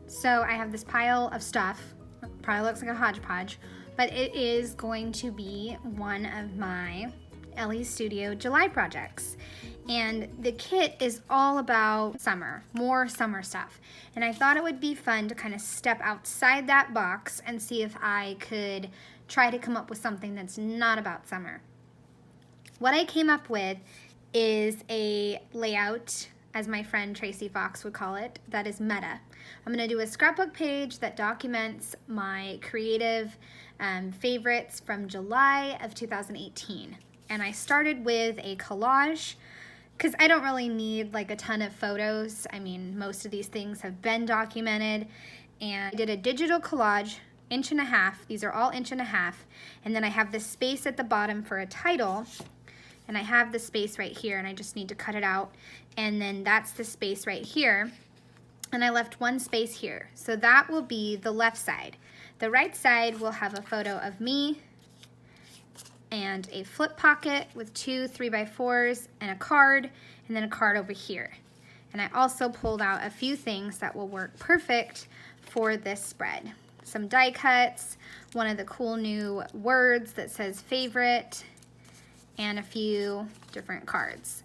So I have this pile of stuff. Probably looks like a hodgepodge, but it is going to be one of my Elle Studio July projects. And the kit is all about summer, more summer stuff. And I thought it would be fun to kind of step outside that box and see if I could try to come up with something that's not about summer. What I came up with is a layout, as my friend Tracy Fox would call it, that is meta. I'm going to do a scrapbook page that documents my creative favorites from July of 2018. And I started with a collage because I don't really need like a ton of photos. I mean, most of these things have been documented. And I did a digital collage, 1.5 inches. These are all 1.5 inches. And then I have this space at the bottom for a title. And I have the space right here, and I just need to cut it out. And then that's the space right here. And I left one space here. So that will be the left side. The right side will have a photo of me and a flip pocket with 2 3x4s and a card, and then a card over here. And I also pulled out a few things that will work perfect for this spread. Some die cuts, one of the cool new words that says favorite, and a few different cards.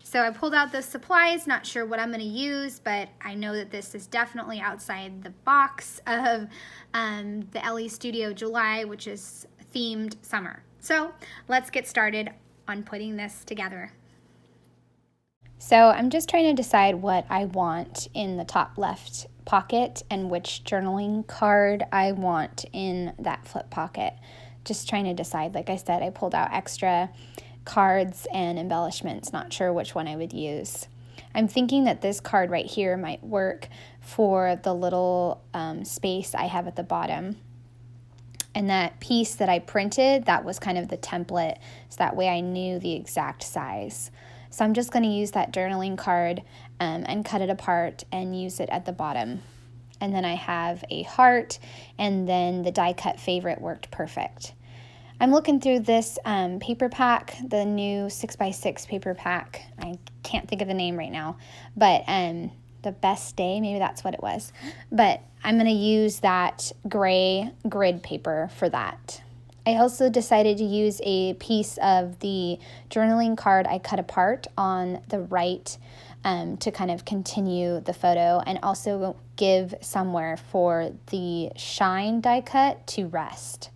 So I pulled out those supplies, not sure what I'm gonna use, but I know that this is definitely outside the box of the Elle Studio July, which is themed summer. So let's get started on putting this together. So I'm just trying to decide what I want in the top left pocket and which journaling card I want in that flip pocket. Just trying to decide. Like I said, I pulled out extra cards and embellishments, not sure which one I would use. I'm thinking that this card right here might work for the little space I have at the bottom. And that piece that I printed, that was kind of the template, so that way I knew the exact size. So I'm just going to use that journaling card and cut it apart and use it at the bottom. And then I have a heart, and then the die cut favorite worked perfect. I'm looking through this paper pack, the new 6x6 paper pack. I can't think of the name right now, but the best day, maybe that's what it was. But I'm going to use that gray grid paper for that. I also decided to use a piece of the journaling card I cut apart on the right to kind of continue the photo, and also give somewhere for the shine die cut to rest.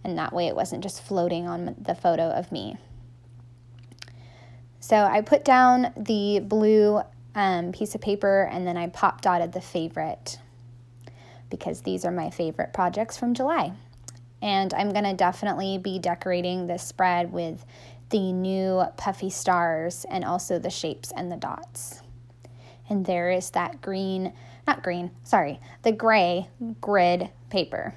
And that way it wasn't just floating on the photo of me. So I put down the blue piece of paper, and then I pop dotted the favorite, because these are my favorite projects from July. And I'm going to definitely be decorating this spread with the new puffy stars and also the shapes and the dots. And there is that the gray grid paper.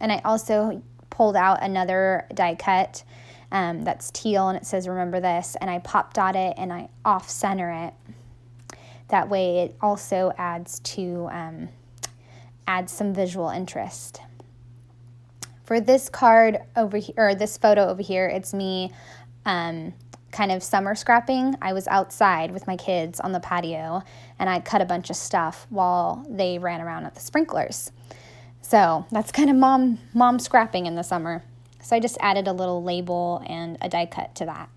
And I also pulled out another die cut that's teal, and it says remember this, and I pop dot it and I off center it. That way it also adds some visual interest. For this card over here, or this photo over here, it's me kind of summer scrapping. I was outside with my kids on the patio, and I cut a bunch of stuff while they ran around at the sprinklers. So that's kind of mom scrapping in the summer. So I just added a little label and a die cut to that.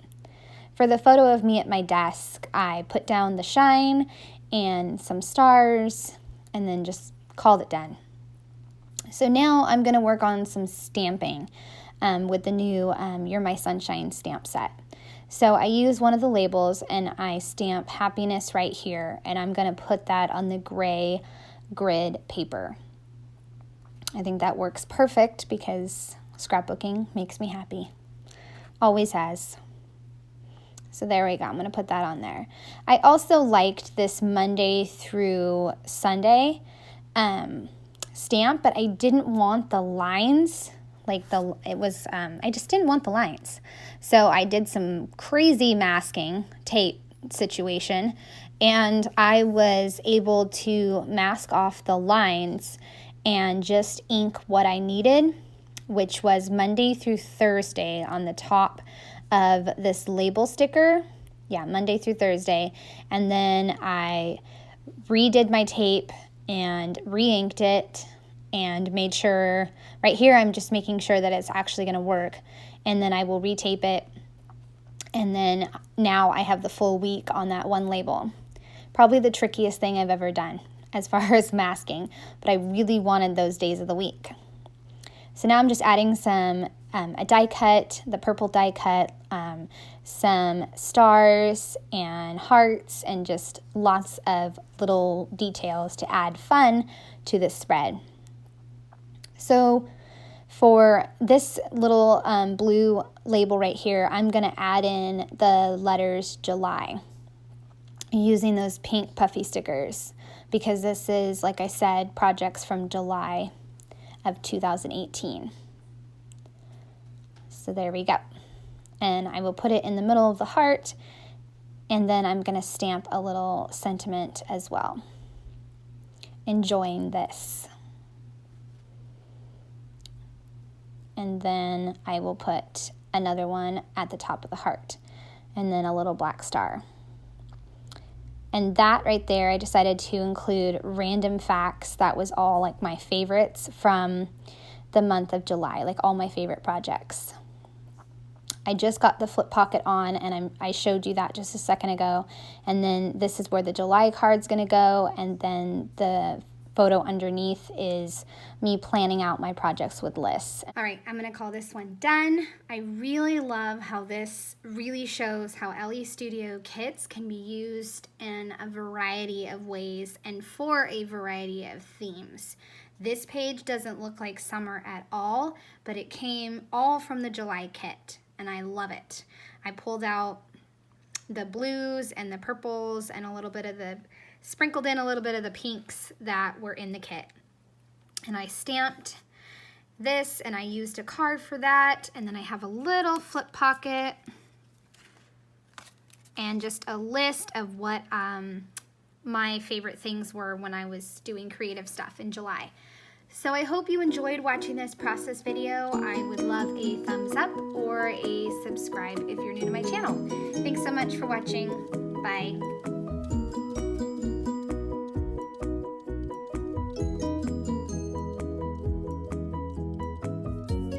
For the photo of me at my desk, I put down the shine and some stars, and then just called it done. So now I'm going to work on some stamping with the new You're My Sunshine stamp set. So I use one of the labels, and I stamp happiness right here, and I'm going to put that on the gray grid paper. I think that works perfect because scrapbooking makes me happy. Always has. So there we go. I'm going to put that on there. I also liked this Monday through Sunday stamp, but I didn't want the lines. I just didn't want the lines. So I did some crazy masking tape situation, and I was able to mask off the lines and just ink what I needed, which was Monday through Thursday on the top of this label sticker. Yeah, Monday through Thursday. And then I redid my tape and re-inked it and made sure, right here I'm just making sure that it's actually going to work, and then I will retape it, and then now I have the full week on that one label. Probably the trickiest thing I've ever done as far as masking, but I really wanted those days of the week. So now I'm just adding some, a die cut, the purple die cut, some stars and hearts, and just lots of little details to add fun to this spread. So for this little blue label right here, I'm going to add in the letters July using those pink puffy stickers, because this is, like I said, projects from July of 2018. So there we go. And I will put it in the middle of the heart, and then I'm going to stamp a little sentiment as well. Enjoying this. And then I will put another one at the top of the heart, and then a little black star. And that right there, I decided to include random facts. That was all like my favorites from the month of July, like all my favorite projects. I just got the flip pocket on, and I showed you that just a second ago. And then this is where the July card's gonna go, and then the photo underneath is me planning out my projects with lists. All right, I'm gonna call this one done. I really love how this really shows how Elle Studio kits can be used in a variety of ways and for a variety of themes. This page doesn't look like summer at all, but it came all from the July kit, and I love it. I pulled out the blues and the purples and sprinkled in a little bit of the pinks that were in the kit. And I stamped this, and I used a card for that, and then I have a little flip pocket and just a list of what my favorite things were when I was doing creative stuff in July. So I hope you enjoyed watching this process video. I would love a thumbs up or a subscribe if you're new to my channel. Thanks so much for watching. Bye.